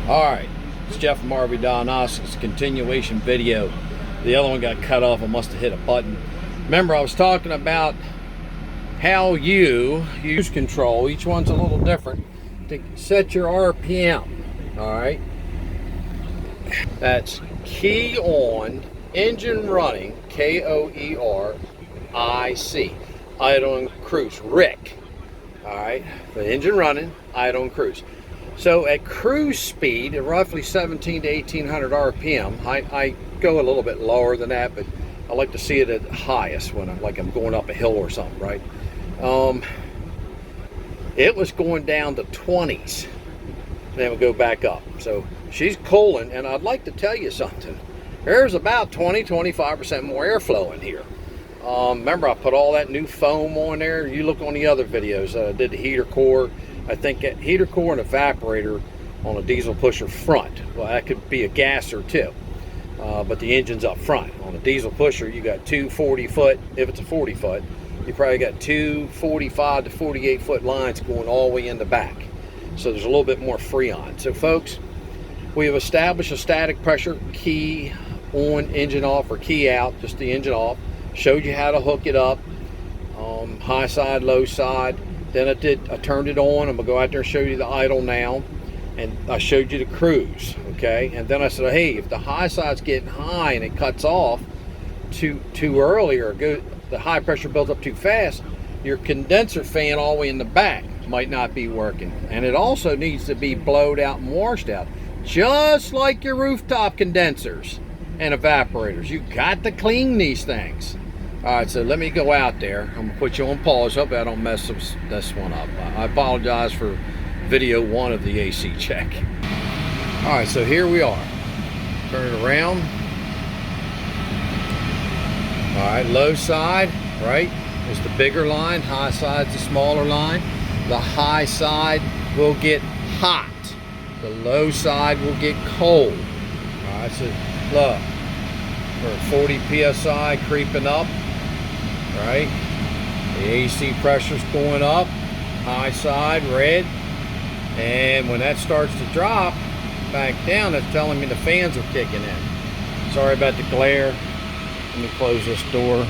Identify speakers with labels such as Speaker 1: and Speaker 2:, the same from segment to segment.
Speaker 1: Alright, it's Jeff from Rvdiagnostics, continuation video. The other one got cut off. I must have hit a button. Remember, I was talking about how you use control. Each one's a little different to set your RPM. Alright, that's key on, engine running, K-O-E-R-I-C, idle and cruise, RIC. Alright, the engine running, idle and cruise. So at cruise speed, at roughly 17 to 1800 RPM, I go a little bit lower than that, but I like to see it at the highest when I'm going up a hill or something, right? It was going down to 20s, then we go back up. So she's cooling, and I'd like to tell you something. There's about 20-25% more airflow in here. Remember, I put all that new foam on there. You look on the other videos. I did the heater core. I think that heater core and evaporator on a diesel pusher front. Well, that could be a gasser too, but the engine's up front. On a diesel pusher, you got two 40-foot. If it's a 40-foot, you probably got two 45 to 48-foot lines going all the way in the back. So there's a little bit more freon. So folks, we have established a static pressure, key on, engine off, or key out, just the engine off. Showed you how to hook it up, high side, low side. Then I turned it on. I'm gonna go out there and show you the idle now, and I showed you the cruise, okay? And then I said, hey, if the high side's getting high and it cuts off too early, or the high pressure builds up too fast, your condenser fan all the way in the back might not be working, and it also needs to be blowed out and washed out, just like your rooftop condensers and evaporators. You got to clean these things. All right, so let me go out there. I'm gonna put you on pause. Hope I don't mess this one up. I apologize for video one of the AC check. All right, so here we are. Turn it around. All right, low side, right, is the bigger line. High side's the smaller line. The high side will get hot. The low side will get cold. All right, so look, we're at 40 PSI creeping up. Right, the AC pressure's going up, high side red, and when that starts to drop back down, it's telling me the fans are kicking in. Sorry about the glare. Let me close this door.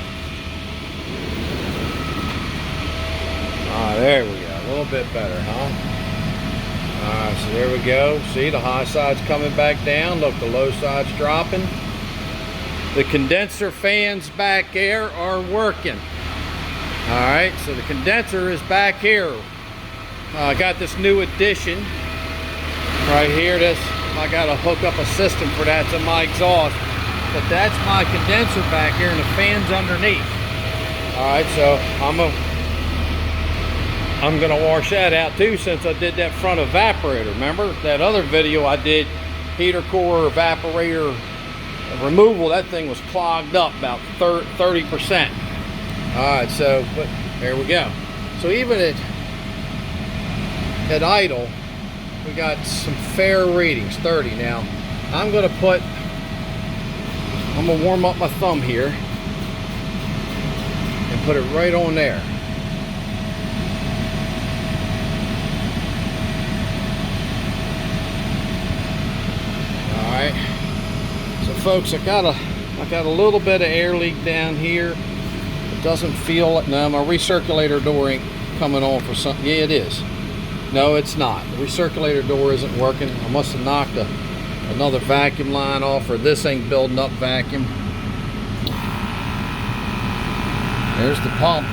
Speaker 1: There we go, a little bit better, huh? So there we go. See, the high side's coming back down. Look, the low side's dropping. The condenser fans back there are working. All right, so the condenser is back here. I got this new addition right here. I got to hook up a system for that to my exhaust, but that's my condenser back here, and the fan's underneath. All right, so I'm gonna wash that out too, since I did that front evaporator. Remember that other video I did, heater core evaporator removal? That thing was clogged up about 30%. All right, so but there we go. So even at idle, we got some fair readings, 30. Now I'm gonna warm up my thumb here and put it right on there. All right. So folks, I got a little bit of air leak down here. It doesn't feel it. No, my recirculator door ain't coming on for something. Yeah, it is. No, it's not. The recirculator door isn't working. I must have knocked another vacuum line off, or this ain't building up vacuum. There's the pump.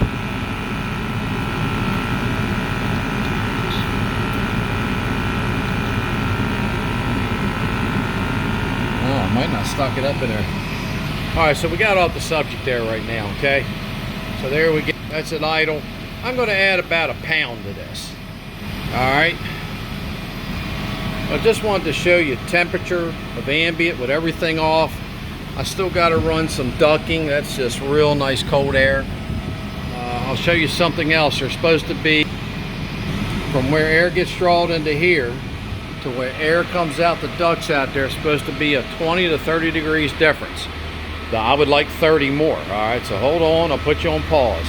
Speaker 1: I might not stock it up in there. All right, so we got off the subject there right now, okay? So there we go. That's an idle. I'm going to add about 1 pound to this. All right. I just wanted to show you temperature of ambient with everything off. I still got to run some ducking. That's just real nice cold air. I'll show you something else. There's supposed to be, from where air gets drawn into here to where air comes out the ducts out there, supposed to be a 20 to 30 degrees difference. I would like 30 more. All right, so hold on, I'll put you on pause.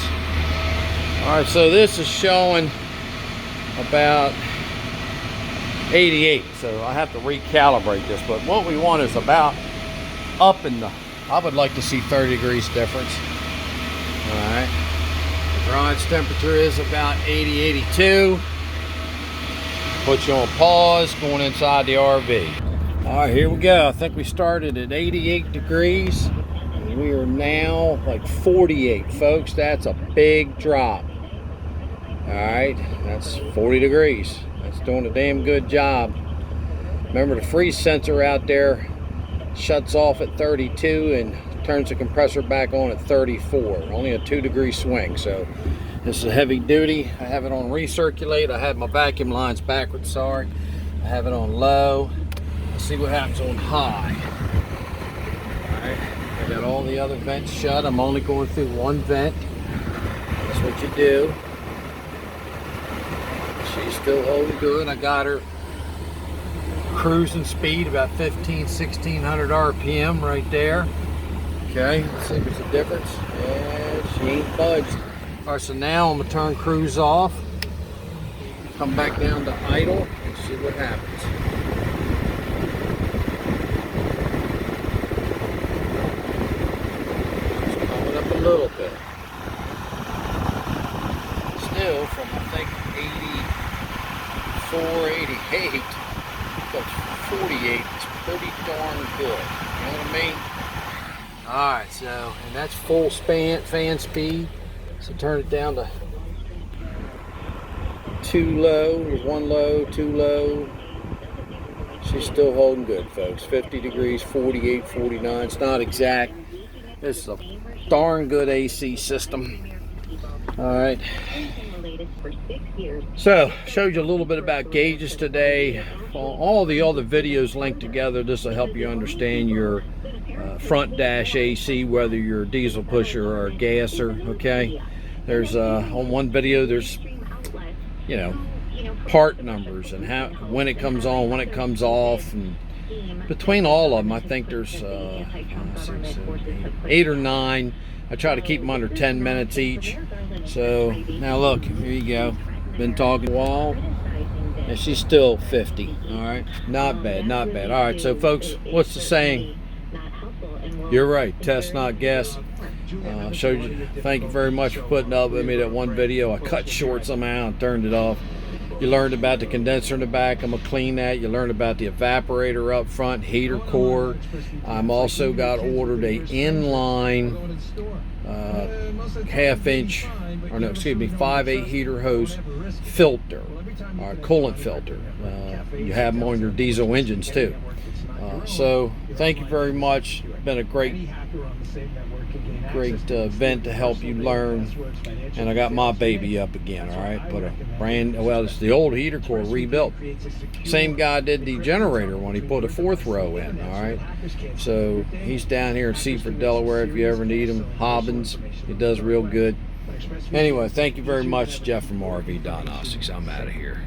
Speaker 1: All right, so this is showing about 88. So I have to recalibrate this, but what we want is about up in the, I would like to see 30 degrees difference. All right. The garage temperature is about 80, 82. Put you on pause, going inside the RV. All right, here we go. I think we started at 88 degrees. And we are now like 48, folks. That's a big drop. All right, that's 40 degrees. That's doing a damn good job. Remember, the freeze sensor out there shuts off at 32 and turns the compressor back on at 34. Only a 2-degree swing. So this is a heavy duty. I have it on recirculate. I have my vacuum lines backwards, sorry. I have it on low. Let's see what happens on high. All right, I got all the other vents shut. I'm only going through one vent. That's what you do. She's still holding good. I got her cruising speed about 1600 RPM right there. Okay, let's see if there's a difference. Yeah, she ain't budged. All right, so now I'm gonna turn cruise off, come back down to idle, and see what happens. It's coming up a little bit. Still from, I think, 84, 88, but 48 is pretty darn good. You know what I mean? All right, so, and that's full fan speed. So turn it down to 2 low, 1 low, 2 low. She's still holding good, folks. 50 degrees, 48, 49. It's not exact. This is a darn good AC system. All right. So, showed you a little bit about gauges today. All the other videos linked together. This will help you understand your front dash AC, whether you're a diesel pusher or a gasser. Okay, there's on one video there's, you know, part numbers and how, when it comes on, when it comes off, and between all of them I think there's 8 or 9. I try to keep them under 10 minutes each. So now look, here you go. Been talking a while and she's still 50. All right, not bad, not bad. All right, so folks, what's the saying? You're right, test not guess. Showed you. Thank you very much for putting up with me that one video. I cut short somehow and turned it off. You learned about the condenser in the back. I'm gonna clean that. You learned about the evaporator up front, heater core. I'm also got ordered a inline 1/2-inch, or no, excuse me, 5/8 heater hose filter, or coolant filter. You have them on your diesel engines too. So thank you very much. Been a great event to help you learn. And I got my baby up again. All right, put a brand, well, it's the old heater core rebuilt. Same guy did the generator when he put a 4th row in. All right, so he's down here in Seaford, Delaware. If you ever need him, Hobbins, he does real good. Anyway, thank you very much, Jeff from Rvdiagnostics. I'm out of here.